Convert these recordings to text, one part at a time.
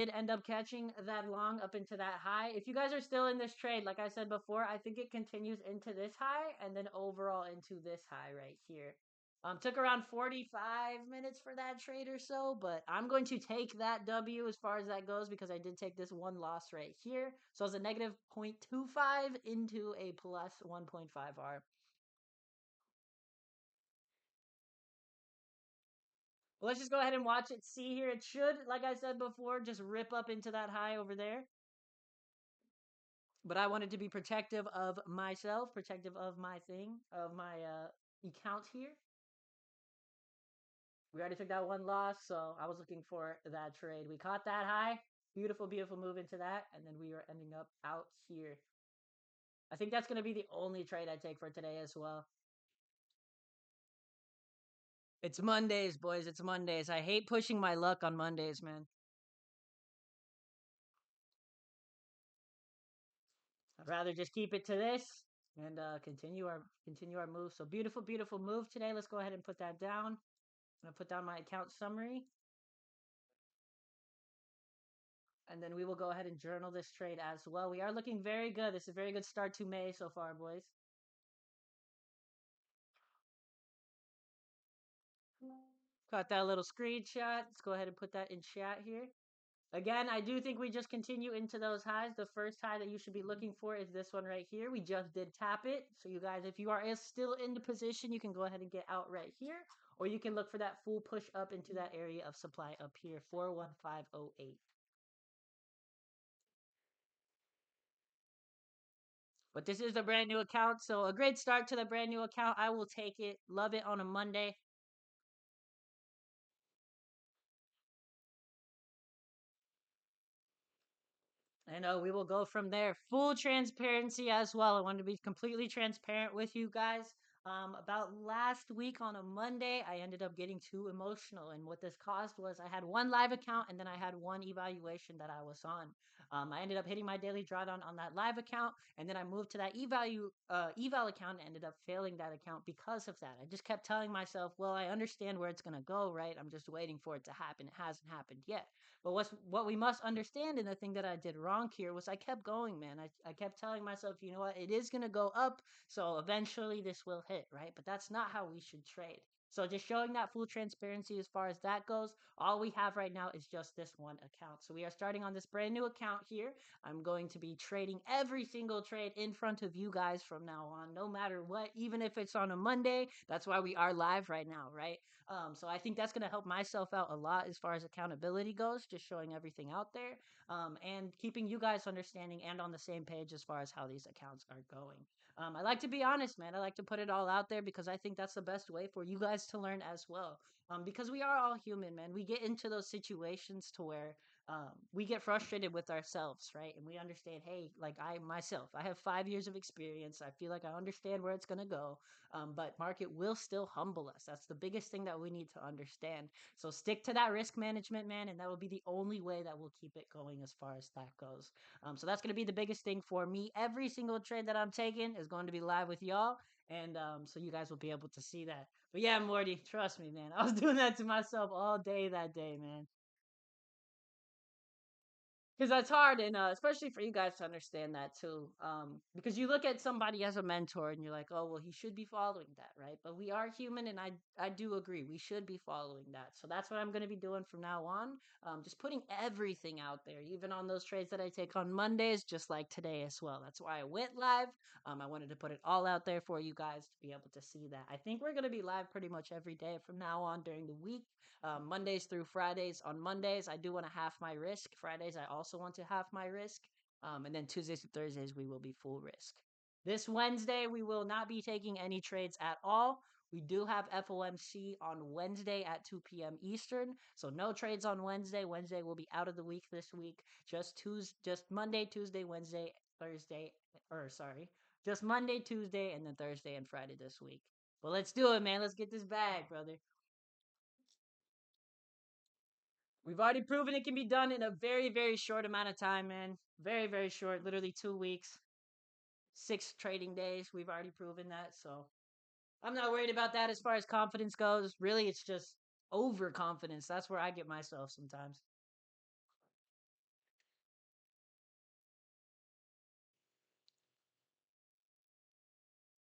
did end up catching that long up into that high. If you guys are still in this trade, like I said before, I think it continues into this high and then overall into this high right here. Took around 45 minutes for that trade or so, but I'm going to take that W as far as that goes because I did take this one loss right here. So it's a negative 0.25 into a plus 1.5 R. Well, let's just go ahead and watch it. See here, it should, like I said before, just rip up into that high over there. But I wanted to be protective of myself, protective of my thing, of my account here. We already took that one loss, so I was looking for that trade. We caught that high. Beautiful, beautiful move into that. And then we are ending up out here. I think that's going to be the only trade I take for today as well. It's Mondays, boys. It's Mondays. I hate pushing my luck on Mondays, man. I'd rather just keep it to this and continue our move. So beautiful, beautiful move today. Let's go ahead and put that down. I'm gonna put down my account summary. And then we will go ahead and journal this trade as well. We are looking very good. This is a very good start to May so far, boys. Got that little screenshot. Let's go ahead and put that in chat here. Again, I do think we just continue into those highs. The first high that you should be looking for is this one right here. We just did tap it. So you guys, if you are still in the position, you can go ahead and get out right here. Or you can look for that full push up into that area of supply up here, 41508. But this is a brand new account, so a great start to the brand new account. I will take it. Love it on a Monday. And we will go from there. Full transparency as well. I wanted to be completely transparent with you guys. About last week on a Monday, I ended up getting too emotional. And what this caused was I had one live account and then I had one evaluation that I was on. I ended up hitting my daily drawdown on that live account. And then I moved to that eval account and ended up failing that account because of that. I just kept telling myself, well, I understand where it's going to go, right? I'm just waiting for it to happen. It hasn't happened yet. But what we must understand, and the thing that I did wrong here was I kept going, man. I kept telling myself, you know what, it is gonna go up, so eventually this will hit, right? But that's not how we should trade. So just showing that full transparency as far as that goes. All we have right now is just this one account. So we are starting on this brand new account here. I'm going to be trading every single trade in front of you guys from now on, no matter what, even if it's on a Monday. That's why we are live right now, right? So I think that's going to help myself out a lot as far as accountability goes, just showing everything out there, and keeping you guys understanding and on the same page as far as how these accounts are going. I like to be honest, man. I like to put it all out there because I think that's the best way for you guys to learn as well. Because we are all human, man. We get into those situations to where we get frustrated with ourselves, right? And we understand, hey, like I myself, I have 5 years of experience. I feel like I understand where it's going to go. But market will still humble us. That's the biggest thing that we need to understand. So stick to that risk management, man, and that will be the only way that we'll keep it going as far as that goes. So that's going to be the biggest thing for me. Every single trade that I'm taking is going to be live with y'all, and so you guys will be able to see that. But yeah, Morty, trust me, man. I was doing that to myself all day that day, man. Because that's hard, and especially for you guys to understand that too. Because you look at somebody as a mentor, and you're like, "Oh, well, he should be following that, right?" But we are human, and I do agree we should be following that. So that's what I'm going to be doing from now on. Just putting everything out there, even on those trades that I take on Mondays, just like today as well. That's why I went live. I wanted to put it all out there for you guys to be able to see that. I think we're going to be live pretty much every day from now on during the week. Mondays through Fridays. On Mondays, I do want to half my risk. Fridays, I also want to half my risk. And then Tuesdays and Thursdays, we will be full risk. This Wednesday, we will not be taking any trades at all. We do have FOMC on Wednesday at 2 p.m. Eastern. So no trades on Wednesday. Wednesday will be out of the week this week. Just Monday, Tuesday, Wednesday, Thursday, or sorry, just Monday, Tuesday, and then Thursday and Friday this week. But let's do it, man. Let's get this bag, brother. We've already proven it can be done in a very, very short amount of time, man. Very, very short, literally 2 weeks, 6 trading days. We've already proven that. So I'm not worried about that as far as confidence goes. Really, it's just overconfidence. That's where I get myself sometimes.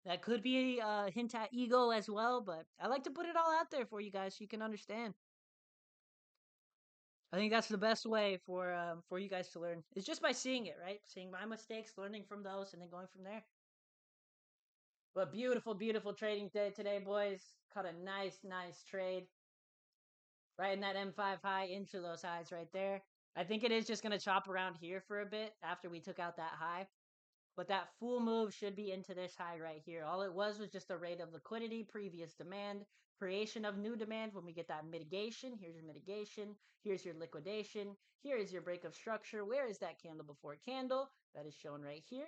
That could be a hint at ego as well, but I like to put it all out there for you guys so you can understand. I think that's the best way for you guys to learn. It's just by seeing it, right? Seeing my mistakes, learning from those, and then going from there. But beautiful, beautiful trading day today, boys. Caught a nice trade right in that M5 high into those highs right there. I think it is just going to chop around here for a bit after we took out that high. But that full move should be into this high right here. All it was just a rate of liquidity, previous demand, creation of new demand. When we get that mitigation, here's your mitigation. Here's your liquidation. Here is your break of structure. Where is that candle before candle? That is shown right here.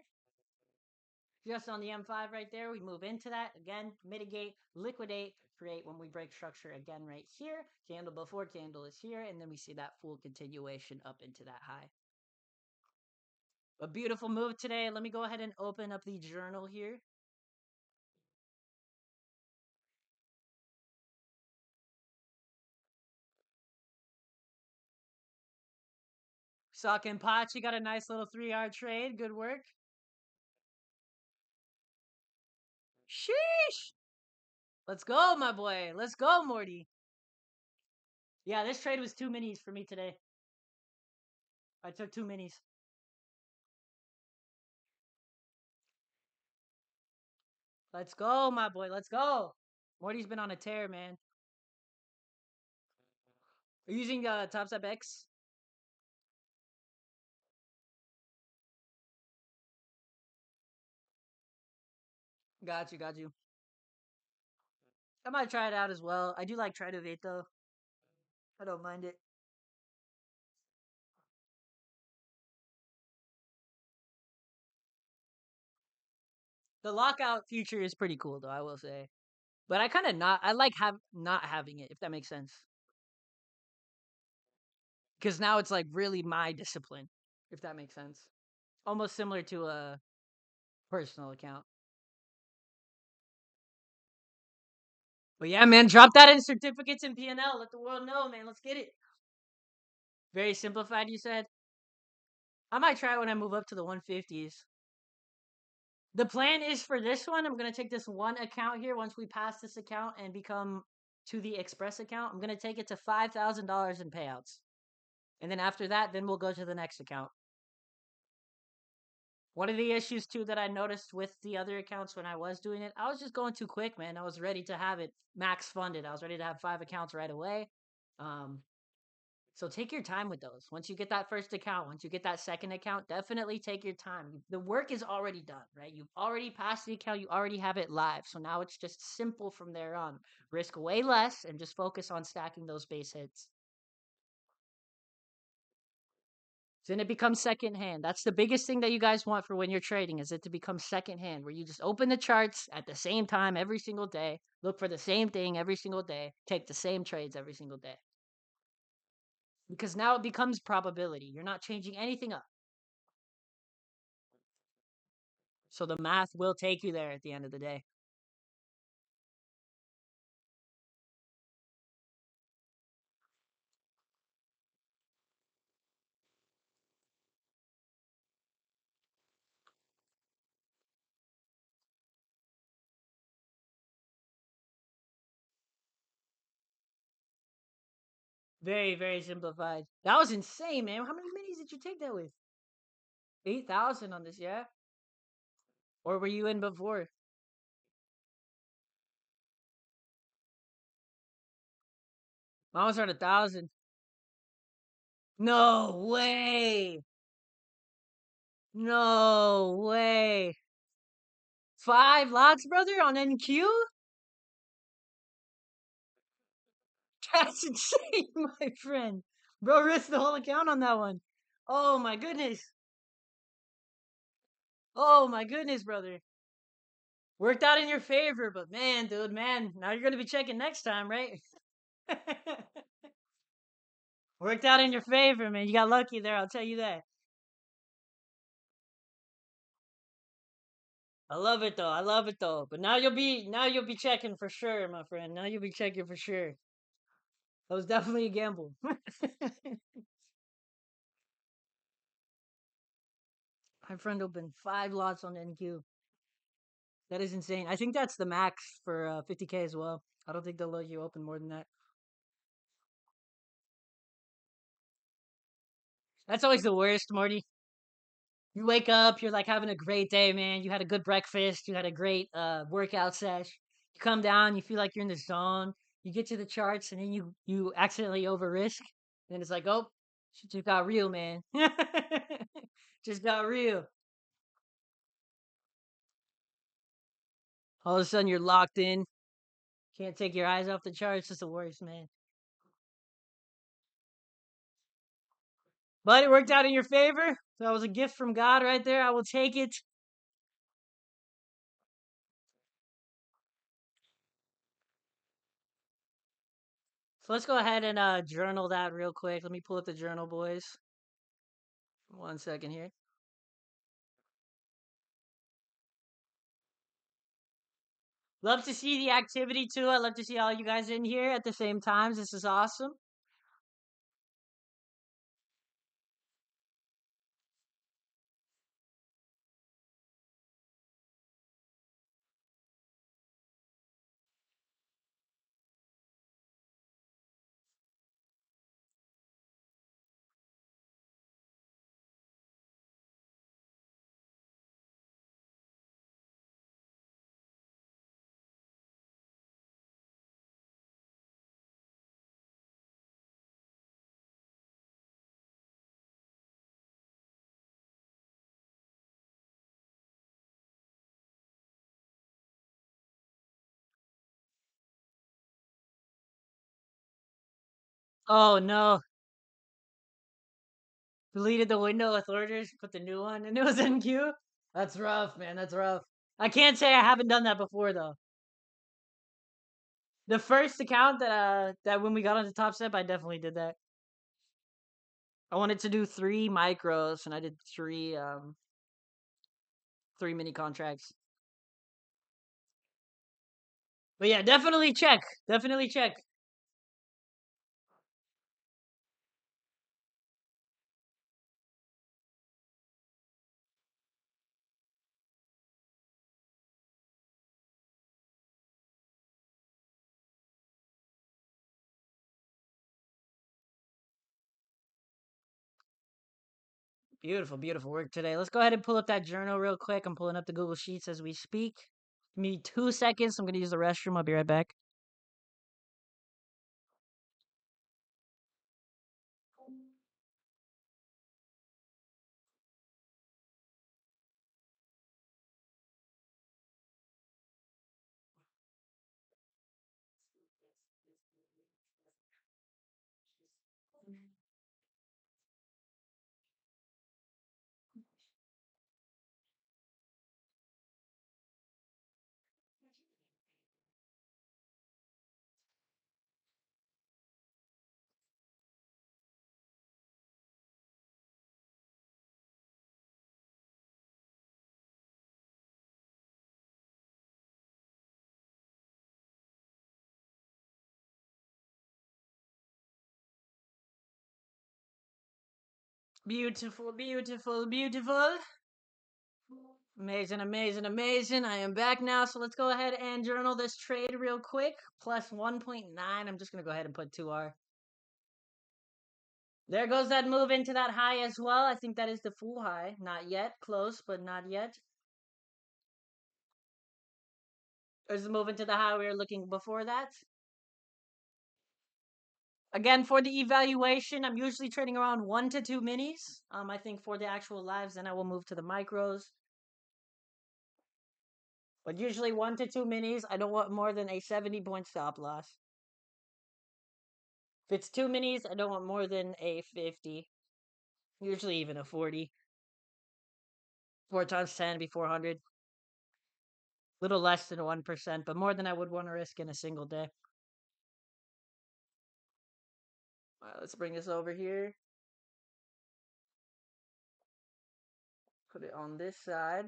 Just on the M5 right there, we move into that. Again, mitigate, liquidate, create when we break structure again right here. Candle before candle is here. And then we see that full continuation up into that high. A beautiful move today. Let me go ahead and open up the journal here. Sock and Pot, you got a nice little 3R trade. Good work. Sheesh. Let's go, my boy. Let's go, Morty. Yeah, this trade was 2 minis for me today. I took 2 minis. Let's go, my boy. Let's go. Morty's been on a tear, man. Are you using Top Step X? Got you, got you. I might try it out as well. I do like Try to Evade, though. I don't mind it. The lockout feature is pretty cool, though, I will say. But I kind of not, I like not having it, if that makes sense. Because now it's like really my discipline, if that makes sense. Almost similar to a personal account. But yeah, man, drop that in certificates and P&L. Let the world know, man. Let's get it. Very simplified, you said? I might try it when I move up to the 150s. The plan is for this one, I'm going to take this one account here. Once we pass this account and become to the Express account, I'm going to take it to $5,000 in payouts. And then after that, then we'll go to the next account. One of the issues too that I noticed with the other accounts when I was doing it, I was just going too quick, man. I was ready to have it max funded. I was ready to have 5 accounts right away. Um, so take your time with those. Once you get that first account, once you get that second account, definitely take your time. The work is already done, right? You've already passed the account, you already have it live. So now it's just simple from there on. Risk way less and just focus on stacking those base hits. Then it becomes secondhand. That's the biggest thing that you guys want for when you're trading is it to become secondhand, where you just open the charts at the same time every single day, look for the same thing every single day, take the same trades every single day. Because now it becomes probability. You're not changing anything up. So the math will take you there at the end of the day. Very, very simplified. That was insane, man. How many minis did you take that with? 8,000 on this, yeah? Or were you in before? I was at 1,000. No way. No way. 5 lots, brother, on NQ? That's insane, my friend. Bro risked the whole account on that one. Oh my goodness. Oh my goodness, brother. Worked out in your favor, but man, dude, man, now you're gonna be checking next time, right? Worked out in your favor, man. You got lucky there, I'll tell you that. I love it though. I love it though. But now you'll be checking for sure, my friend. Now you'll be checking for sure. That was definitely a gamble. My friend opened 5 lots on NQ. That is insane. I think that's the max for 50K as well. I don't think they'll let you open more than that. That's always the worst, Morty. You wake up, you're like having a great day, man. You had a good breakfast, you had a great workout sesh. You come down, you feel like you're in the zone. You get to the charts, and then you accidentally over risk. And it's like, oh, shit just got real, man. Just got real. All of a sudden, you're locked in. Can't take your eyes off the charts. It's the worst, man. But it worked out in your favor. So that was a gift from God right there. I will take it. So let's go ahead and journal that real quick. Let me pull up the journal, boys. 1 second here. Love to see the activity too. I love to see all you guys in here at the same times. This is awesome. Oh no. Deleted the window with orders, put the new one, and it was in queue. That's rough, man. That's rough. I can't say I haven't done that before though. The first account that when we got on the top step, I definitely did that. I wanted to do 3 micros, and I did three mini contracts. But yeah, definitely check. Definitely check. Beautiful, beautiful work today. Let's go ahead and pull up that journal real quick. I'm pulling up the Google Sheets as we speak. Give me 2 seconds. I'm gonna use the restroom. I'll be right back. Beautiful, beautiful, beautiful. Amazing, amazing, amazing. I am back now. So let's go ahead and journal this trade real quick. Plus 1.9. I'm just going to go ahead and put 2R. There goes that move into that high as well. I think that is the full high. Not yet. Close, but not yet. There's the move into the high we were looking before that. Again, for the evaluation, I'm usually trading around 1 to 2 minis. I think for the actual lives, then I will move to the micros. But usually 1 to 2 minis. I don't want more than a 70-point stop loss. If it's 2 minis, I don't want more than a 50. Usually even a 40. 4 times 10 be 400. Little less than 1%, but more than I would want to risk in a single day. All right, let's bring this over here. Put it on this side.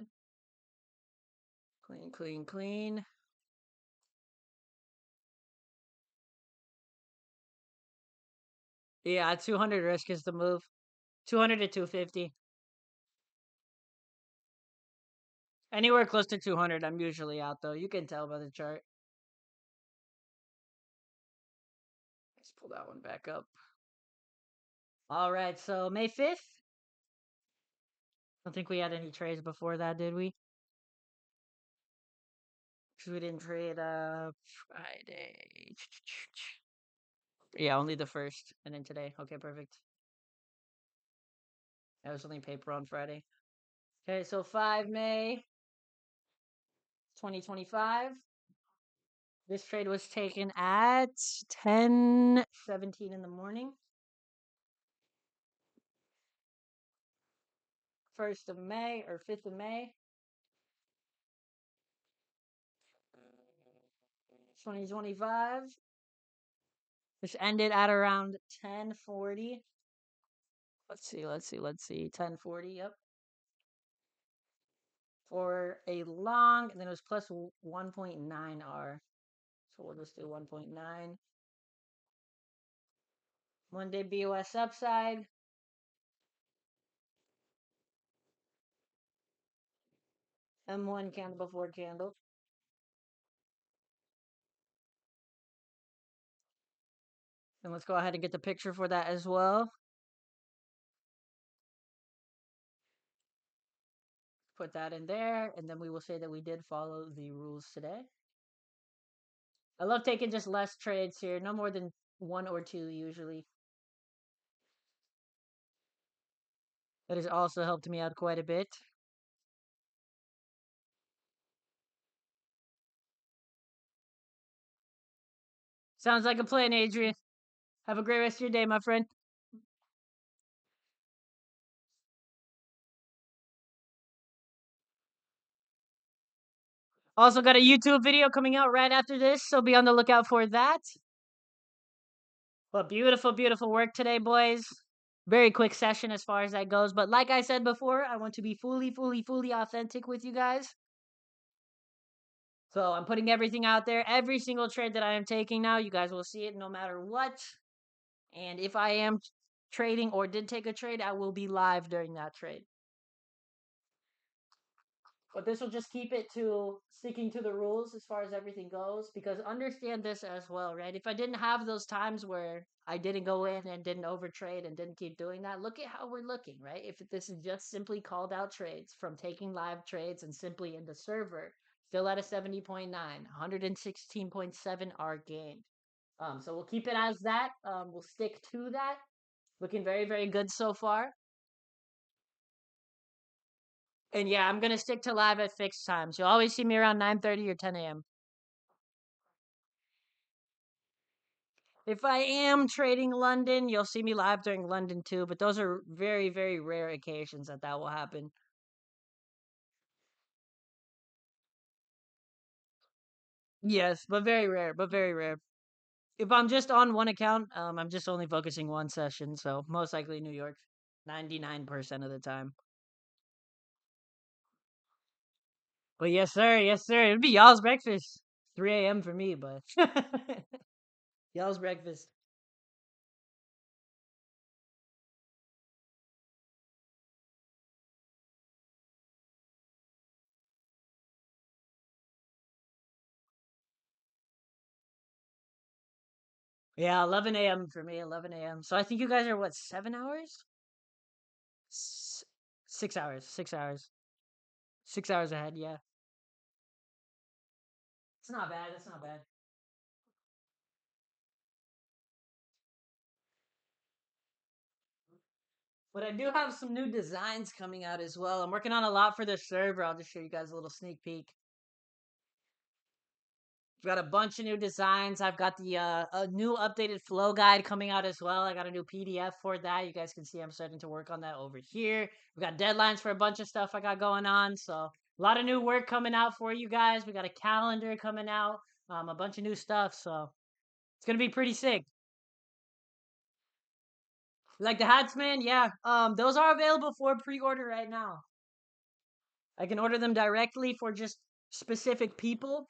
Clean, clean, clean. Yeah, 200 risk is the move. 200 to 250. Anywhere close to 200, I'm usually out though. You can tell by the chart. Let's pull that one back up. All right, so May 5th. I don't think we had any trades before that, did we? 'Cause we didn't trade Friday. Yeah, only the first, and then today. Okay, perfect. I was only paper on Friday. Okay, so 5 May 2025. This trade was taken at 10:17 in the morning. 1st of May or 5th of May 2025. This ended at around 10:40. Let's see. 10:40, yep. For a long, and then it was plus 1.9 R. So we'll just do 1.9. Monday BOS upside. M1 candle before candle. And let's go ahead and get the picture for that as well. Put that in there, and then we will say that we did follow the rules today. I love taking just less trades here, no more than 1 or 2 usually. That has also helped me out quite a bit. Sounds like a plan, Adrian. Have a great rest of your day, my friend. Also got a YouTube video coming out right after this, so be on the lookout for that. But beautiful, beautiful work today, boys. Very quick session as far as that goes. But like I said before, I want to be fully authentic with you guys. So I'm putting everything out there. Every single trade that I am taking now, you guys will see it no matter what. And if I am trading or did take a trade, I will be live during that trade. But this will just keep it to sticking to the rules as far as everything goes. Because understand this as well, right? If I didn't have those times where I didn't go in and didn't overtrade and didn't keep doing that, look at how we're looking, right? If this is just simply called out trades from taking live trades and simply in the server, still at a 70.9, 116.7 R gain. So we'll keep it as that. We'll stick to that. Looking very, very good so far. And yeah, I'm gonna stick to live at fixed times. You'll always see me around 9:30 or 10 a.m. If I am trading London, you'll see me live during London too, but those are very, very rare occasions that will happen. Yes, but very rare, but very rare. If I'm just on one account, I'm just only focusing one session, so most likely New York, 99% of the time. But yes, sir. It'd be y'all's breakfast. 3 a.m. for me, but y'all's breakfast. Yeah, 11 a.m. for me, 11 a.m. So I think you guys are what, 7 hours? 6 hours, 6 hours, 6 hours ahead. Yeah, it's not bad. That's not bad. But I do have some new designs coming out as well. I'm working on a lot for the server. I'll just show you guys a little sneak peek. I've got a bunch of new designs. I've got the a new updated flow guide coming out as well. I got a new PDF for that. You guys can see I'm starting to work on that over here. We got deadlines for a bunch of stuff I got going on. So a lot of new work coming out for you guys. We got a calendar coming out, a bunch of new stuff. So it's gonna be pretty sick. Like the hats, man. Yeah. Those are available for pre-order right now. I can order them directly for just specific people.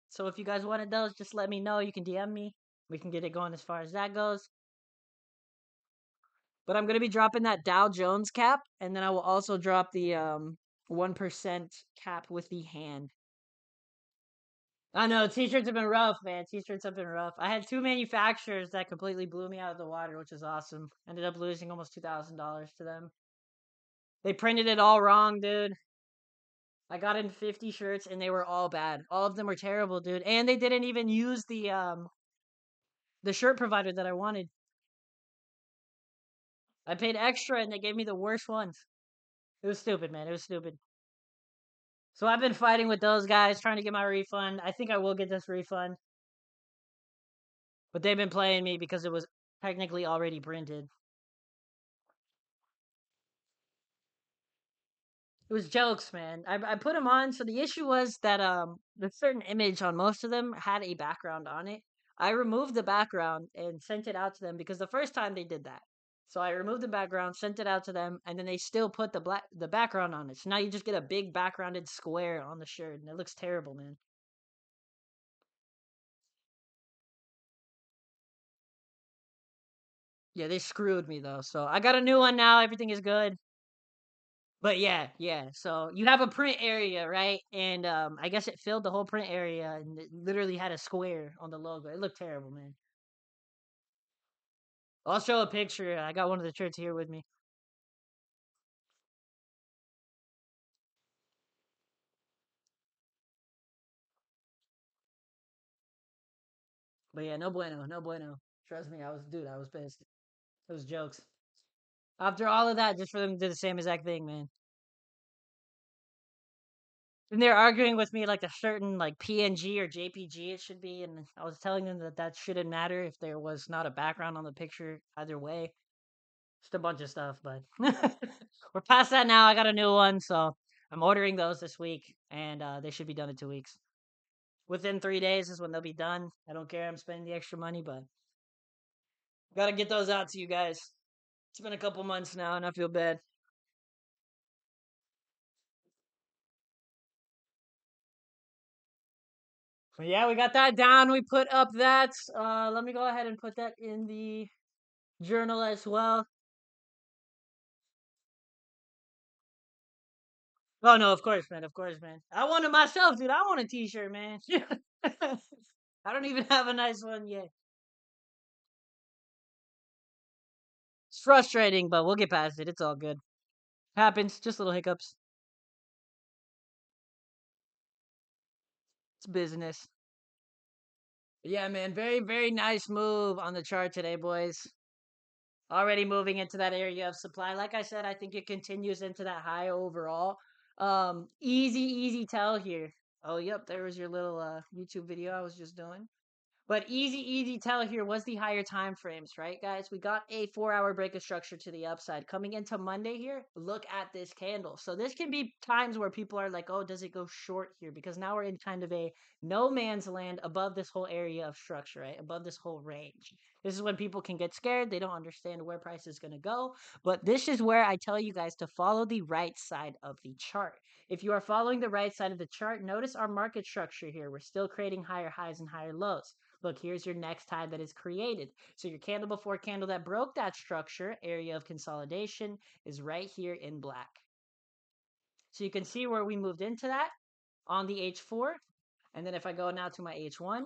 So if you guys wanted those, just let me know. You can DM me. We can get it going as far as that goes. But I'm gonna be dropping that Dow Jones cap, and then I will also drop the 1% cap with the hand. I know t-shirts have been rough, man. T-shirts have been rough. I had two manufacturers that completely blew me out of the water, which is awesome. Ended up losing almost $2,000 to them. They printed it all wrong, dude. I got in 50 shirts and they were all bad. All of them were terrible, dude. And they didn't even use the shirt provider that I wanted. I paid extra and they gave me the worst ones. It was stupid, man. It was stupid. So I've been fighting with those guys trying to get my refund. I think I will get this refund. But they've been playing me because it was technically already printed. It was jokes, man. I put them on. So the issue was that the certain image on most of them had a background on it. I removed the background and sent it out to them because the first time they did that. So I removed the background, sent it out to them, and then they still put the background on it. So now you just get a big backgrounded square on the shirt, and it looks terrible, man. Yeah, they screwed me though. So I got a new one now. Everything is good. But yeah, yeah. So you have a print area, right? And I guess it filled the whole print area and it literally had a square on the logo. It looked terrible, man. I'll show a picture. I got one of the shirts here with me. But yeah, no bueno, no bueno. Trust me, I was pissed. It was jokes. After all of that, just for them to do the same exact thing, man. And they're arguing with me like a certain like PNG or JPG it should be, and I was telling them that that shouldn't matter if there was not a background on the picture either way. Just a bunch of stuff, but we're past that now. I got a new one, so I'm ordering those this week, and they should be done in 2 weeks. Within 3 days is when they'll be done. I don't care. I'm spending the extra money, but gotta get those out to you guys. It's been a couple months now, and I feel bad. But yeah, we got that down. We put up that. Let me go ahead and put that in the journal as well. Oh no, of course, man. Of course, man. I want it myself, dude. I want a T-shirt, man. I don't even have a nice one yet. It's frustrating, but we'll get past it. It's all good. Happens. Just little hiccups. It's business. Yeah, man. Very, very nice move on the chart today, boys. Already moving into that area of supply. Like I said, I think it continues into that high overall. Easy tell here. Oh, yep. There was your little YouTube video I was just doing. But easy tell here was the higher time frames, right, guys? We got a 4 hour break of structure to the upside. Coming into Monday here, look at this candle. So this can be times where people are like, oh, does it go short here? Because now we're in kind of a no man's land above this whole area of structure, right? Above this whole range. This is when people can get scared. They don't understand where price is going to go. But this is where I tell you guys to follow the right side of the chart. If you are following the right side of the chart, notice our market structure here. We're still creating higher highs and higher lows. Look, here's your next high that is created. So your candle before candle that broke that structure, area of consolidation, is right here in black. So you can see where we moved into that on the H4. And then if I go now to my H1,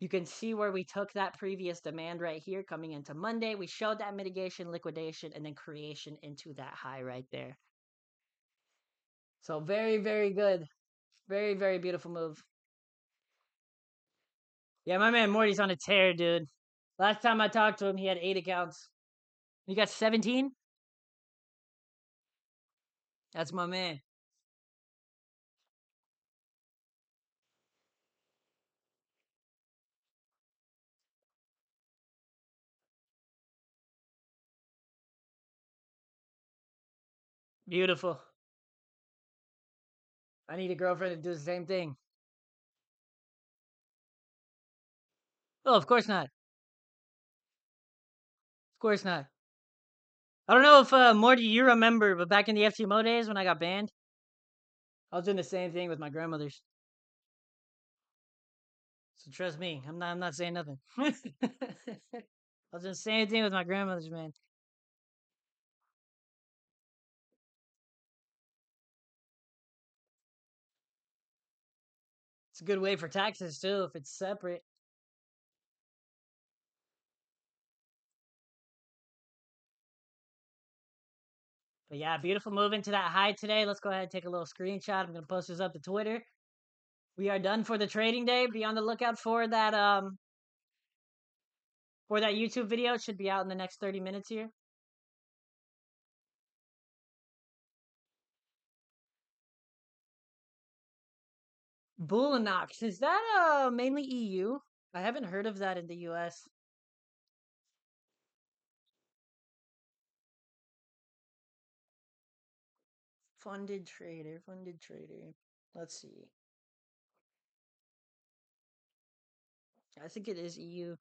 you can see where we took that previous demand right here coming into Monday. We showed that mitigation, liquidation, and then creation into that high right there. So very, very good. Very, very beautiful move. Yeah, my man Morty's on a tear, dude. Last time I talked to him, he had 8 accounts. You got 17? That's my man. Beautiful. I need a girlfriend to do the same thing. Oh, of course not. Of course not. I don't know if Morty, you remember, but back in the FTMO days when I got banned, I was doing the same thing with my grandmother's. So trust me, I'm not saying nothing. I was doing the same thing with my grandmother's, man. It's a good way for taxes too if it's separate. But yeah, beautiful move into that high today. Let's go ahead and take a little screenshot. I'm gonna post this up to Twitter. We are done for the trading day. Be on the lookout for that YouTube video. It should be out in the next 30 minutes here. Bullinox, is that mainly EU? I haven't heard of that in the US. Funded trader. Let's see. I think it is EU.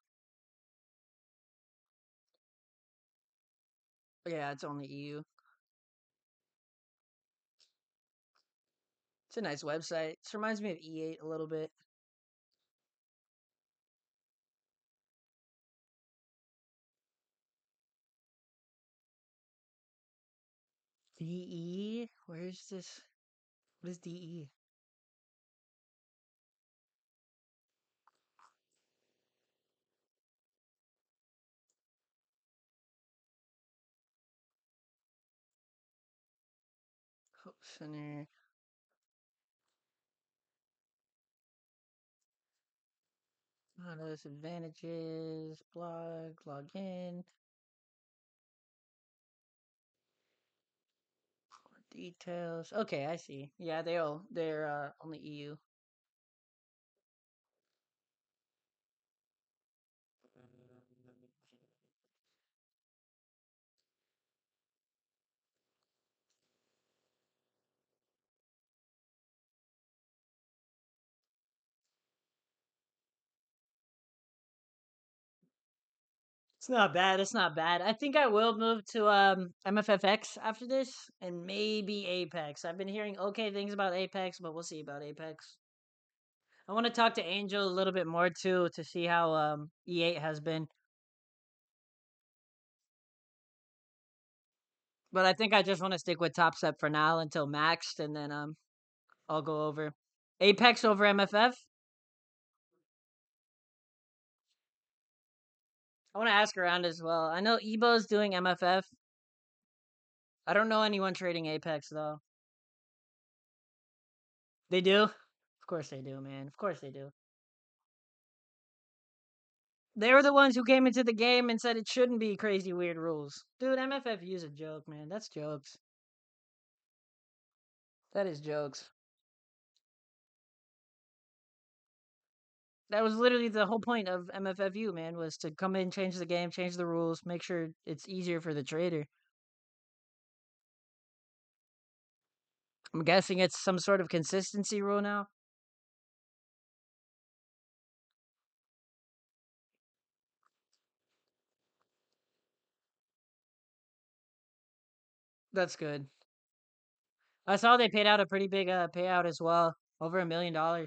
Yeah, it's only EU. It's a nice website. This reminds me of E8 a little bit. DE? Where's this? What is DE? Hope Center. Those advantages. Blog. Log in. Details. Okay, I see. Yeah, they're only EU. It's not bad. It's not bad. I think I will move to MFFX after this and maybe Apex. I've been hearing okay things about Apex, but we'll see about Apex. I want to talk to Angel a little bit more too to see how E8 has been. But I think I just want to stick with Top Step for now until maxed, and then I'll go over Apex over MFF. I want to ask around as well. I know Ebo's doing MFF. I don't know anyone trading Apex though. They do? Of course they do, man. Of course they do. They were the ones who came into the game and said it shouldn't be crazy weird rules. Dude, MFFU is a joke, man. That's jokes. That is jokes. That was literally the whole point of MFFU, man, was to come in, change the game, change the rules, make sure it's easier for the trader. I'm guessing it's some sort of consistency rule now. That's good. I saw they paid out a pretty big payout as well, over $1 million,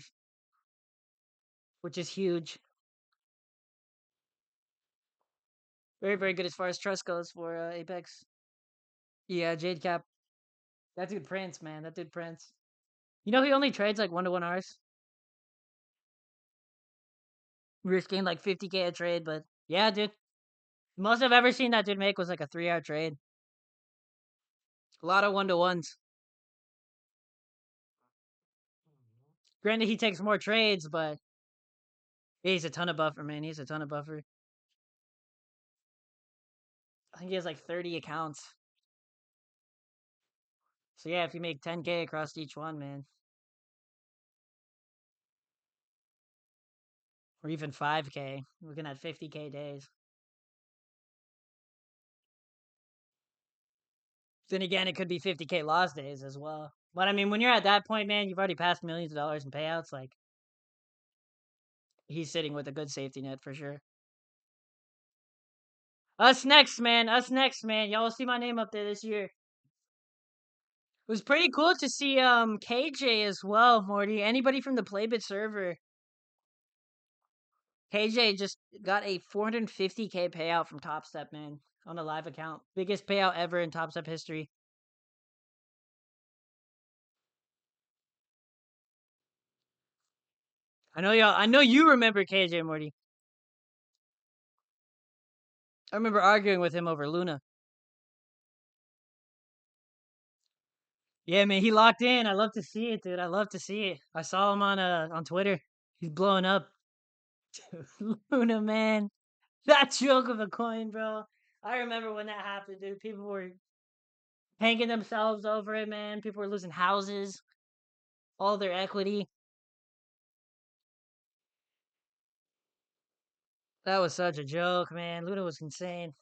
which is huge. Very, very good as far as trust goes for Apex. Yeah, Jade Cap. That dude Prince, man. That dude Prince. You know he only trades like 1-to-1 Rs. Risking like 50K a trade, but yeah, dude. Most I've ever seen that dude make was like a 3-hour trade. A lot of 1-to-1s. Granted, he takes more trades, but he's a ton of buffer, man. He's a ton of buffer. I think he has like 30 accounts. So yeah, if you make 10K across each one, man, or even 5K, looking at 50K days. Then again, it could be 50K lost days as well. But I mean, when you're at that point, man, you've already passed millions of dollars in payouts. Like, he's sitting with a good safety net for sure. Us next, man. Us next, man. Y'all will see my name up there this year. It was pretty cool to see KJ as well, Morty. Anybody from the Playbit server. KJ just got a 450K payout from Top Step, man, on a live account. Biggest payout ever in Top Step history. I know y'all. I know you remember KJ Morty. I remember arguing with him over Luna. Yeah, man, he locked in. I love to see it, dude. I love to see it. I saw him on Twitter. He's blowing up. Luna, man, that joke of a coin, bro. I remember when that happened, dude. People were hanging themselves over it, man. People were losing houses, all their equity. That was such a joke, man. Luna was insane.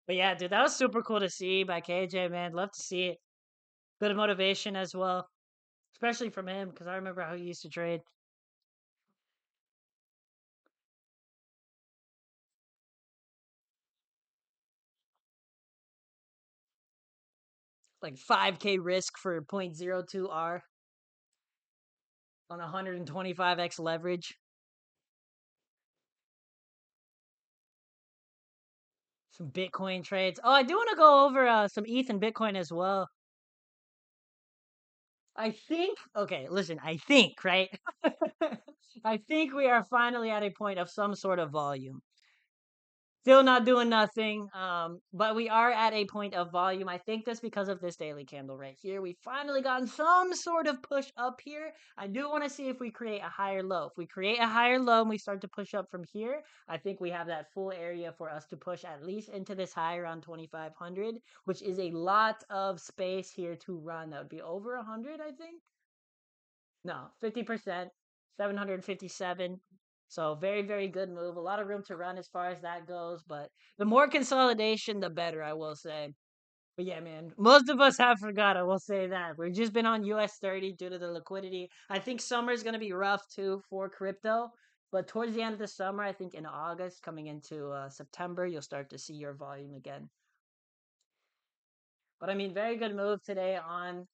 But yeah, dude, that was super cool to see by KJ, man. Love to see it. Good motivation as well, especially from him because I remember how he used to trade. Like 5K risk for 0.02 R on 125x leverage. Some Bitcoin trades. Oh, I do want to go over some ETH and Bitcoin as well. I think, okay, listen, I think, right? I think we are finally at a point of some sort of volume. Still not doing nothing, but we are at a point of volume. I think that's because of this daily candle right here. We finally gotten some sort of push up here. I do want to see if we create a higher low. If we create a higher low and we start to push up from here, I think we have that full area for us to push at least into this high around 2,500, which is a lot of space here to run. That would be over 100, I think. No, 50%, 757. So very, very good move. A lot of room to run as far as that goes. But the more consolidation, the better, I will say. But yeah, man, most of us have forgot. I will say that. We've just been on US 30 due to the liquidity. I think summer is going to be rough too for crypto. But towards the end of the summer, I think in August, coming into September, you'll start to see your volume again. But I mean, very good move today on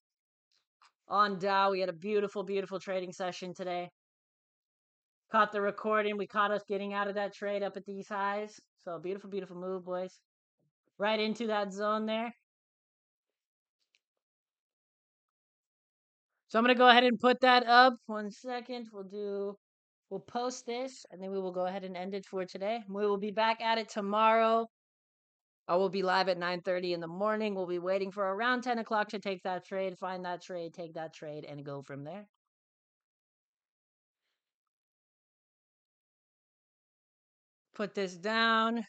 Dow. We had a beautiful, beautiful trading session today. Caught the recording. We caught us getting out of that trade up at these highs. So beautiful, beautiful move, boys. Right into that zone there. So I'm gonna go ahead and put that up. 1 second. We'll post this and then we will go ahead and end it for today. We will be back at it tomorrow. I will be live at 9:30 in the morning. We'll be waiting for around 10 o'clock to take that trade, find that trade, take that trade, and go from there. Put this down.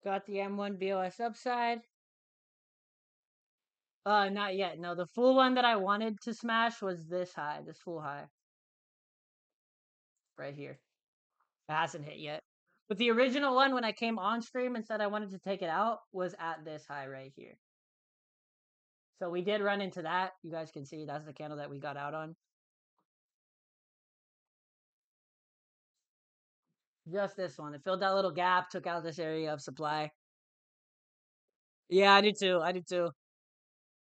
Got the M1 BOS upside. Not yet. No, the full one that I wanted to smash was this high, this full high right here. It hasn't hit yet. But the original one, when I came on stream and said I wanted to take it out, was at this high right here. So we did run into that. You guys can see that's the candle that we got out on. Just this one. It filled that little gap, took out this area of supply. Yeah, I do too. I do too.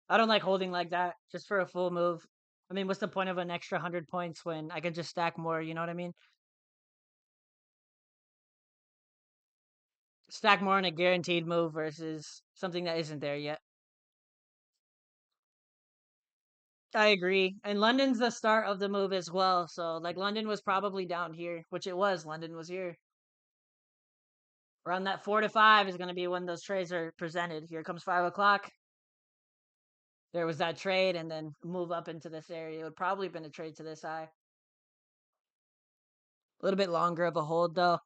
I don't like holding like that just for a full move. I mean, what's the point of an extra 100 points when I can just stack more? You know what I mean? Stack more on a guaranteed move versus something that isn't there yet. I agree. And London's the start of the move as well. So, like, London was probably down here, which it was. London was here. Around that 4 to 5 is going to be when those trades are presented. Here comes 5 o'clock. There was that trade, and then move up into this area. It would probably been a trade to this high. A little bit longer of a hold, though.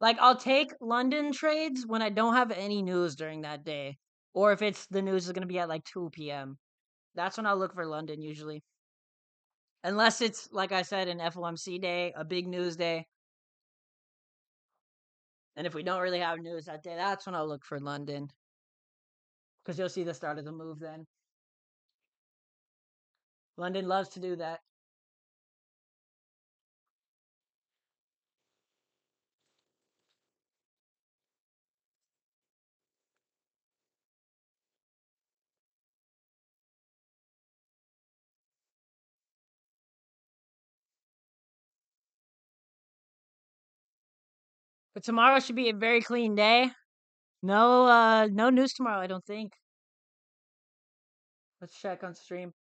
Like, I'll take London trades when I don't have any news during that day. Or if it's the news is going to be at like 2 p.m. That's when I'll look for London usually. Unless it's, like I said, an FOMC day, a big news day. And if we don't really have news that day, that's when I'll look for London. Because you'll see the start of the move then. London loves to do that. But tomorrow should be a very clean day. No, no news tomorrow, I don't think. Let's check on stream.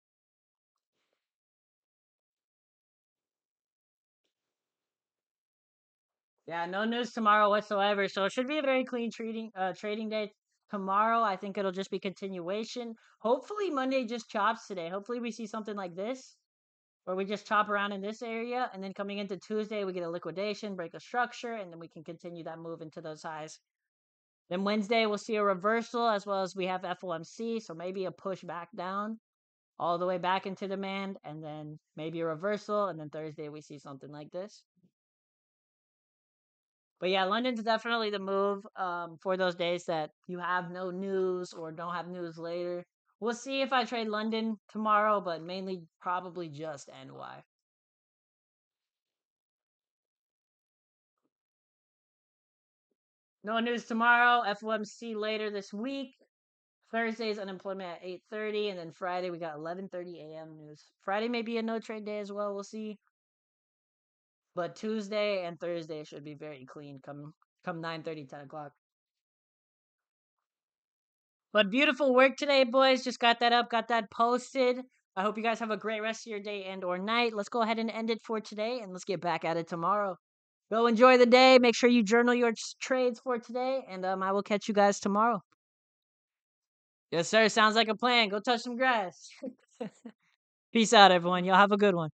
Yeah, no news tomorrow whatsoever. So it should be a very clean trading day tomorrow. I think it'll just be continuation. Hopefully Monday just chops today. Hopefully we see something like this, where we just chop around in this area, and then coming into Tuesday we get a liquidation, break a structure, and then we can continue that move into those highs. Then Wednesday we'll see a reversal, as well as we have FOMC, so maybe a push back down all the way back into demand, and then maybe a reversal, and then Thursday we see something like this. But yeah, London's definitely the move for those days that you have no news or don't have news later. We'll see if I trade London tomorrow, but mainly probably just NY. No news tomorrow. FOMC later this week. Thursday's unemployment at 8:30, and then Friday we got 11:30 a.m. news. Friday may be a no trade day as well. We'll see. But Tuesday and Thursday should be very clean. Come 9:30, 10 o'clock. But beautiful work today, boys. Just got that up, got that posted. I hope you guys have a great rest of your day and or night. Let's go ahead and end it for today, and let's get back at it tomorrow. Go enjoy the day. Make sure you journal your trades for today, and I will catch you guys tomorrow. Yes, sir. Sounds like a plan. Go touch some grass. Peace out, everyone. Y'all have a good one.